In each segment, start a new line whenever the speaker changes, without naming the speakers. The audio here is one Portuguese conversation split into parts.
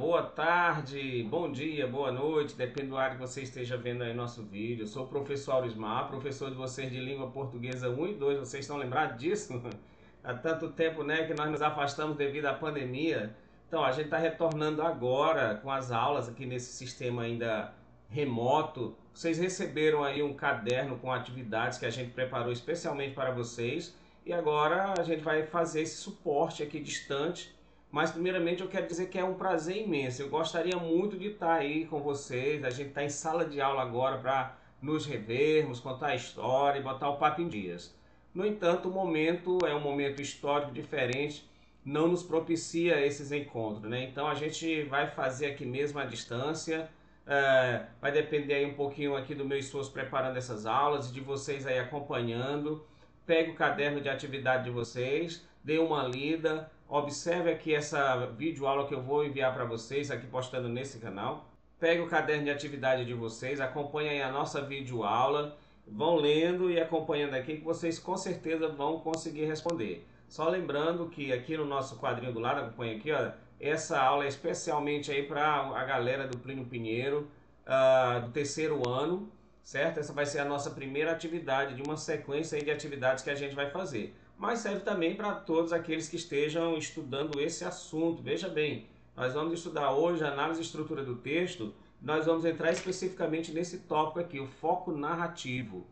boa tarde, bom dia, boa noite, depende do horário que você esteja vendo aí nosso vídeo. Eu sou o professor Aurismar, professor de vocês de língua portuguesa 1 e 2, vocês estão lembrados disso? Há tanto tempo, né, que nós nos afastamos devido à pandemia. Então, a gente está retornando agora com as aulas aqui nesse sistema ainda remoto. Vocês receberam aí um caderno com atividades que a gente preparou especialmente para vocês e agora a gente vai fazer esse suporte aqui distante. Mas primeiramente eu quero dizer que é um prazer imenso. Eu gostaria muito de estar aí com vocês. A gente está em sala de aula agora para nos revermos, contar a história e botar o papo em dias. No entanto, o momento é um momento histórico diferente, não nos propicia esses encontros, né? Então a gente vai fazer aqui mesmo à distância. Vai depender aí um pouquinho aqui do meu esforço preparando essas aulas e de vocês aí acompanhando. Pegue o caderno de atividade de vocês, dê uma lida, observe aqui essa videoaula que eu vou enviar para vocês, aqui postando nesse canal. Pegue o caderno de atividade de vocês, acompanhe aí a nossa videoaula, vão lendo e acompanhando aqui que vocês com certeza vão conseguir responder. Só lembrando que aqui no nosso quadrinho do lado, acompanha aqui, ó, essa aula é especialmente aí para a galera do Plínio Pinheiro, do terceiro ano, certo? Essa vai ser a nossa primeira atividade de uma sequência aí de atividades que a gente vai fazer. Mas serve também para todos aqueles que estejam estudando esse assunto. Veja bem, nós vamos estudar hoje a análise e estrutura do texto. Nós vamos entrar especificamente nesse tópico aqui, o foco narrativo.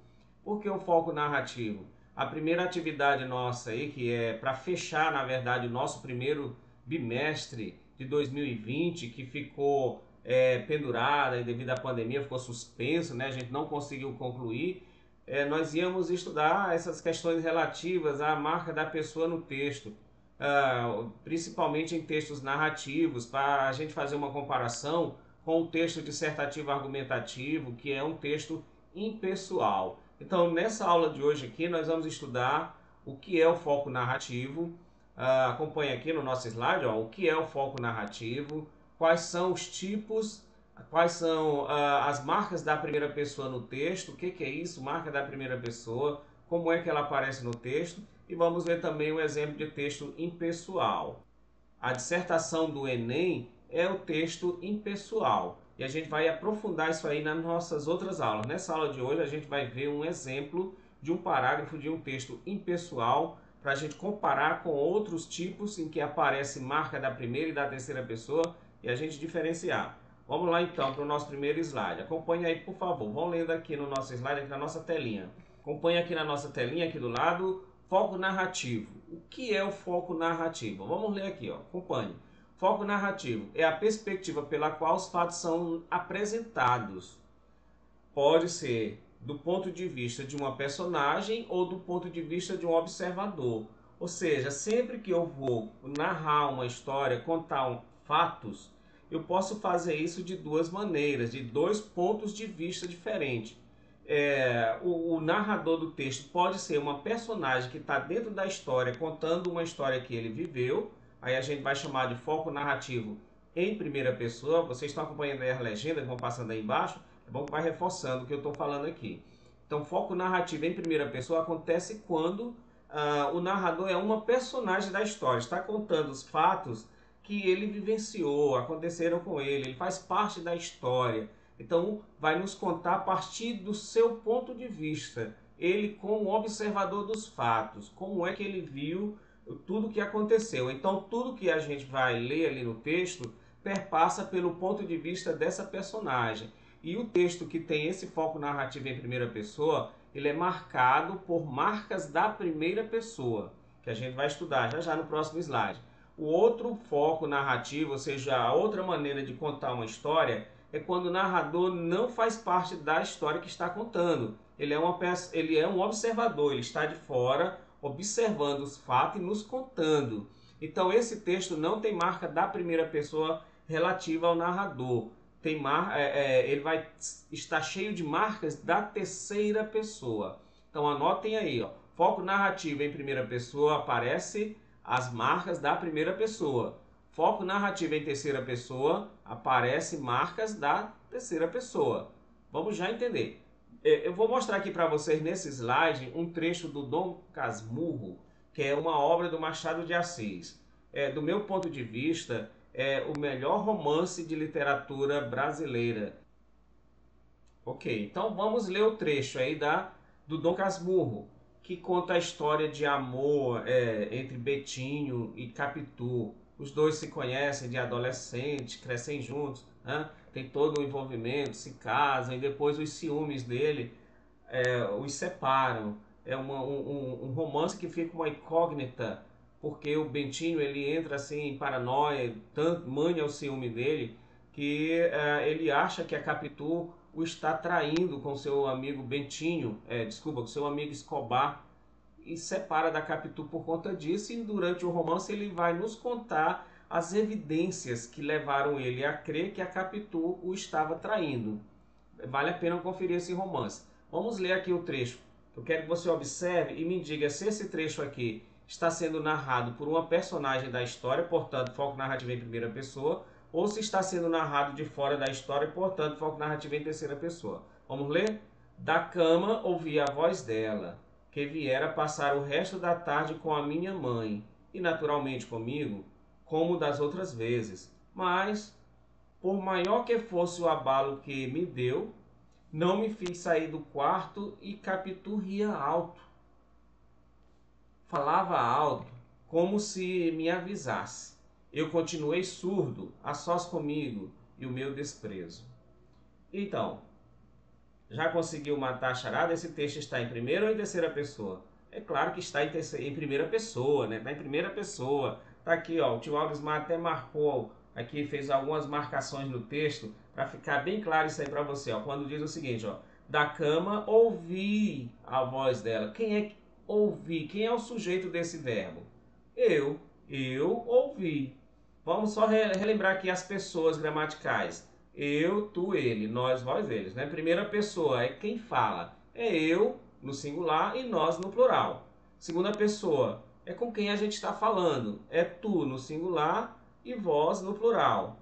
Por que o foco narrativo? A primeira atividade nossa aí, que é para fechar, na verdade, o nosso primeiro bimestre de 2020, que ficou pendurada e devido à pandemia, ficou suspenso, né? A gente não conseguiu concluir. Nós íamos estudar essas questões relativas à marca da pessoa no texto, principalmente em textos narrativos, para a gente fazer uma comparação com o texto dissertativo argumentativo, que é um texto impessoal. Então, nessa aula de hoje aqui, nós vamos estudar o que é o foco narrativo. Acompanhe aqui no nosso slide, ó, o que é o foco narrativo, quais são os tipos, quais são as marcas da primeira pessoa no texto, o que é isso, marca da primeira pessoa, como é que ela aparece no texto, e vamos ver também um exemplo de texto impessoal. A dissertação do Enem é o texto impessoal, e a gente vai aprofundar isso aí nas nossas outras aulas. Nessa aula de hoje a gente vai ver um exemplo de um parágrafo de um texto impessoal, para a gente comparar com outros tipos em que aparece marca da primeira e da terceira pessoa e a gente diferenciar. Vamos lá então para o nosso primeiro slide. Acompanhe aí, por favor. Vão lendo aqui no nosso slide, aqui na nossa telinha. Acompanhe aqui na nossa telinha, aqui do lado, foco narrativo. O que é o foco narrativo? Vamos ler aqui, ó. Acompanhe. Foco narrativo é a perspectiva pela qual os fatos são apresentados. Pode ser do ponto de vista de uma personagem ou do ponto de vista de um observador. Ou seja, sempre que eu vou narrar uma história, contar fatos, eu posso fazer isso de duas maneiras, de dois pontos de vista diferentes. O narrador do texto pode ser uma personagem que está dentro da história, contando uma história que ele viveu, aí a gente vai chamar de foco narrativo em primeira pessoa. Vocês estão acompanhando aí as legendas que vão passando aí embaixo? É bom que vai reforçando o que eu estou falando aqui. Então, foco narrativo em primeira pessoa acontece quando o narrador é uma personagem da história, está contando os fatos que ele vivenciou, aconteceram com ele faz parte da história. Então, vai nos contar a partir do seu ponto de vista, ele como observador dos fatos, como é que ele viu tudo o que aconteceu. Então, tudo que a gente vai ler ali no texto perpassa pelo ponto de vista dessa personagem. E o texto que tem esse foco narrativo em primeira pessoa, ele é marcado por marcas da primeira pessoa, que a gente vai estudar já já no próximo slide. O outro foco narrativo, ou seja, a outra maneira de contar uma história, é quando o narrador não faz parte da história que está contando. Ele é um observador, ele está de fora, observando os fatos e nos contando. Então esse texto não tem marca da primeira pessoa relativa ao narrador. Ele vai estar cheio de marcas da terceira pessoa. Então anotem aí, ó, foco narrativo em primeira pessoa, aparece as marcas da primeira pessoa. Foco narrativo em terceira pessoa, aparece marcas da terceira pessoa. Vamos já entender. Eu vou mostrar aqui para vocês nesse slide um trecho do Dom Casmurro, que é uma obra do Machado de Assis. Do meu ponto de vista, é o melhor romance de literatura brasileira. Ok, então vamos ler o trecho aí do Dom Casmurro, que conta a história de amor entre Betinho e Capitu. Os dois se conhecem de adolescente, crescem juntos, né? Tem todo o envolvimento, se casam e depois os ciúmes dele os separam. É um romance que fica uma incógnita, porque o Bentinho ele entra assim em paranoia, tanto manha o ciúme dele, que ele acha que a Capitu o está traindo com seu amigo Bentinho, desculpa, com seu amigo Escobar, e separa da Capitu por conta disso, e durante o romance ele vai nos contar as evidências que levaram ele a crer que a Capitu o estava traindo. Vale a pena conferir esse romance. Vamos ler aqui o trecho. Eu quero que você observe e me diga se esse trecho aqui está sendo narrado por uma personagem da história, portanto, foco narrativo em primeira pessoa, ou se está sendo narrado de fora da história, portanto, foco narrativo em terceira pessoa. Vamos ler? Da cama ouvi a voz dela, que viera passar o resto da tarde com a minha mãe, e naturalmente comigo, como das outras vezes. Mas, por maior que fosse o abalo que me deu, não me fiz sair do quarto e Capitu ria alto. Falava alto, como se me avisasse. Eu continuei surdo, a sós comigo e o meu desprezo. Então, já conseguiu matar a charada? Esse texto está em primeira ou em terceira pessoa? É claro que está em primeira pessoa, né? Está em primeira pessoa. Está aqui, ó. O tio Aldismar até marcou aqui, fez algumas marcações no texto para ficar bem claro isso aí para você, ó. Quando diz o seguinte, ó. Da cama ouvi a voz dela. Quem é que ouvi? Quem é o sujeito desse verbo? Eu. Eu ouvi. Vamos só relembrar aqui as pessoas gramaticais. Eu, tu, ele, nós, vós, eles, né? Primeira pessoa é quem fala. É eu no singular e nós no plural. Segunda pessoa é com quem a gente está falando. É tu no singular e vós no plural.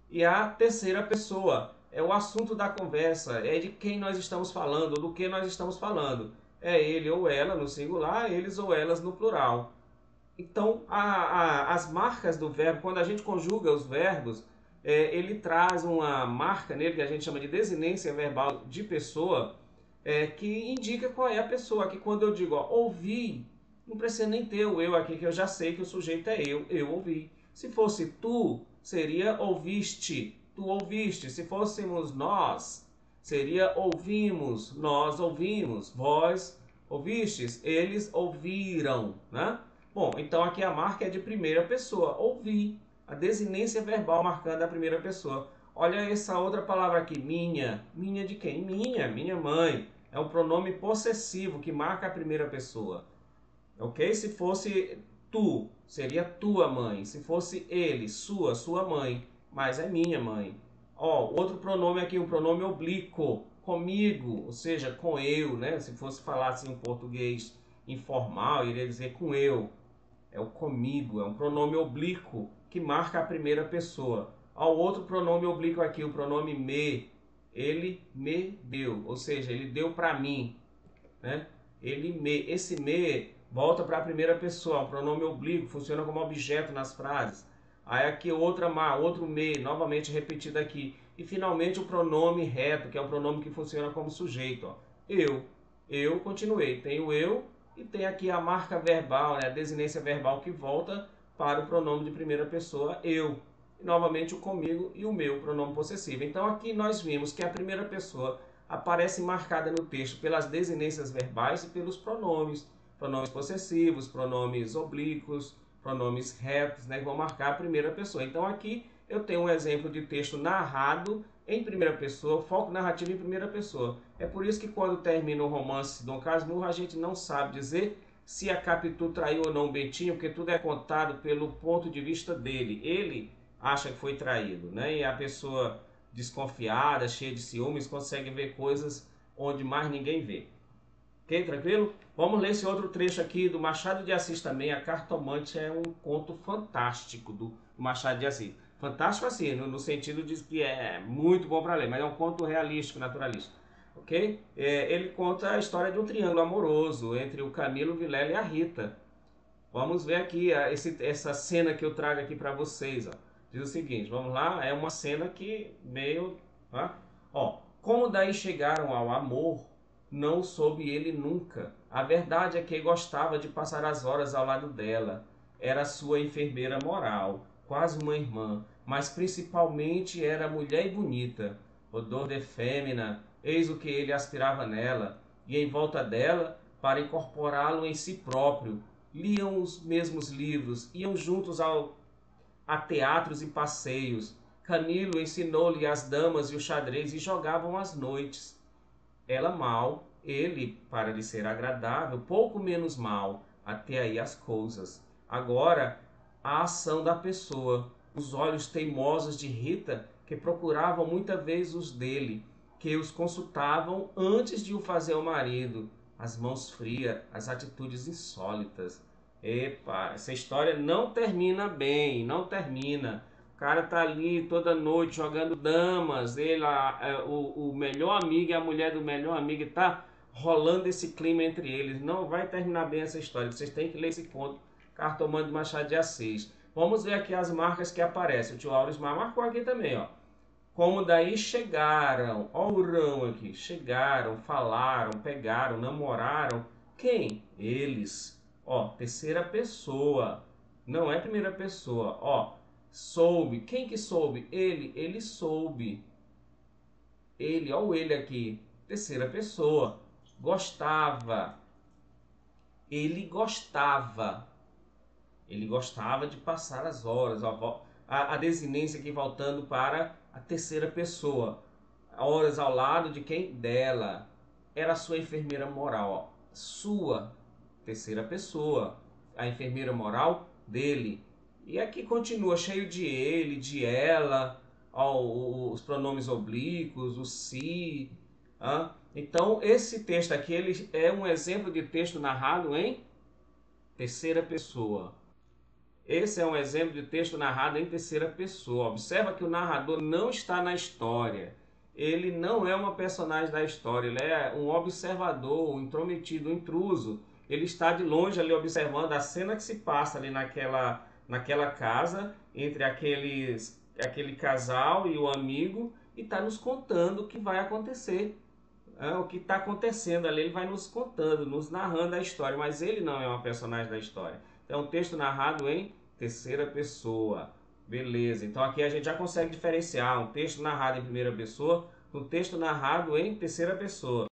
E a terceira pessoa é o assunto da conversa, é de quem nós estamos falando, do que nós estamos falando. É ele ou ela no singular, eles ou elas no plural. Então, as marcas do verbo, quando a gente conjuga os verbos, ele traz uma marca nele que a gente chama de desinência verbal de pessoa, que indica qual é a pessoa. Aqui quando eu digo, ó, ouvi, não precisa nem ter o eu aqui, que eu já sei que o sujeito é eu ouvi. Se fosse tu, seria ouviste, tu ouviste. Se fôssemos nós, seria ouvimos, nós ouvimos, vós ouvistes, eles ouviram, né? Bom, então aqui a marca é de primeira pessoa, ouvir, a desinência verbal marcando a primeira pessoa. Olha essa outra palavra aqui, minha. Minha de quem? Minha mãe. É um pronome possessivo que marca a primeira pessoa. Ok? Se fosse tu, seria tua mãe. Se fosse ele, sua mãe. Mas é minha mãe. Ó, outro pronome aqui, um pronome oblíquo, comigo, ou seja, com eu, né? Se fosse falar assim em português informal, iria dizer com eu. É o comigo, é um pronome oblíquo que marca a primeira pessoa. Ao outro pronome oblíquo aqui, o pronome me, ele me deu, ou seja, ele deu para mim, né? Esse me volta para a primeira pessoa, um pronome oblíquo, funciona como objeto nas frases. Aí aqui outro me, novamente repetido aqui. E finalmente o pronome reto, que é o pronome que funciona como sujeito, ó. Eu continuei, tenho eu, e tem aqui a marca verbal, né, a desinência verbal que volta para o pronome de primeira pessoa, eu. E novamente o comigo e o meu, pronome possessivo. Então aqui nós vimos que a primeira pessoa aparece marcada no texto pelas desinências verbais e pelos pronomes. Pronomes possessivos, pronomes oblíquos, pronomes retos, né, que vão marcar a primeira pessoa. Então aqui eu tenho um exemplo de texto narrado em primeira pessoa, foco narrativo em primeira pessoa. É por isso que quando termina o romance Dom Casmurro, a gente não sabe dizer se a Capitu traiu ou não Bentinho, porque tudo é contado pelo ponto de vista dele. Ele acha que foi traído, né? E a pessoa desconfiada, cheia de ciúmes, consegue ver coisas onde mais ninguém vê. Ok? Tranquilo? Vamos ler esse outro trecho aqui do Machado de Assis também. A Cartomante é um conto fantástico do Machado de Assis. Fantástico assim, no sentido de que é muito bom para ler, mas é um conto realístico, naturalista. Ok? Ele conta a história de um triângulo amoroso entre o Camilo, o Vilela e a Rita. Vamos ver aqui essa cena que eu trago aqui para vocês. Ó. Diz o seguinte, vamos lá, é uma cena que meio... Tá? Ó, como daí chegaram ao amor, não soube ele nunca. A verdade é que gostava de passar as horas ao lado dela. Era sua enfermeira moral, quase uma irmã, mas principalmente era mulher e bonita. Odor de fêmina, eis o que ele aspirava nela, e em volta dela, para incorporá-lo em si próprio. Liam os mesmos livros, iam juntos a teatros e passeios. Camilo ensinou-lhe as damas e o xadrez e jogavam às noites. Ela mal, ele, para lhe ser agradável, pouco menos mal, até aí as coisas. Agora, a ação da pessoa, os olhos teimosos de Rita, que procuravam muita vez os dele, que os consultavam antes de o fazer ao marido, as mãos frias, as atitudes insólitas. Epa, essa história não termina bem, não termina. O cara tá ali toda noite jogando damas, o melhor amigo e a mulher do melhor amigo, e tá rolando esse clima entre eles. Não vai terminar bem essa história. Vocês têm que ler esse conto, Cartomante de Machado de Assis. Vamos ver aqui as marcas que aparecem. O tio Aurismar marcou aqui também, ó. Como daí chegaram, ó o rão aqui, chegaram, falaram, pegaram, namoraram. Quem? Eles. Ó, terceira pessoa, não é primeira pessoa. Ó, soube. Quem que soube? Ele soube. Ele, ó o ele aqui, terceira pessoa. Gostava. Ele gostava. Ele gostava de passar as horas. Ó, a desinência aqui voltando para a terceira pessoa. Horas ao lado de quem? Dela. Era a sua enfermeira moral. Ó. Sua terceira pessoa. A enfermeira moral dele. E aqui continua cheio de ele, de ela, ó, os pronomes oblíquos, o se. Então, esse texto aqui ele é um exemplo de texto narrado em terceira pessoa. Esse é um exemplo de texto narrado em terceira pessoa. Observa que o narrador não está na história. Ele não é uma personagem da história, ele é um observador, um intrometido, um intruso. Ele está de longe ali observando a cena que se passa ali naquela casa, entre aquele casal e o amigo, e está nos contando o que vai acontecer. O que está acontecendo ali, ele vai nos contando, nos narrando a história, mas ele não é uma personagem da história. É um texto narrado em terceira pessoa. Beleza, então aqui a gente já consegue diferenciar um texto narrado em primeira pessoa do texto narrado em terceira pessoa.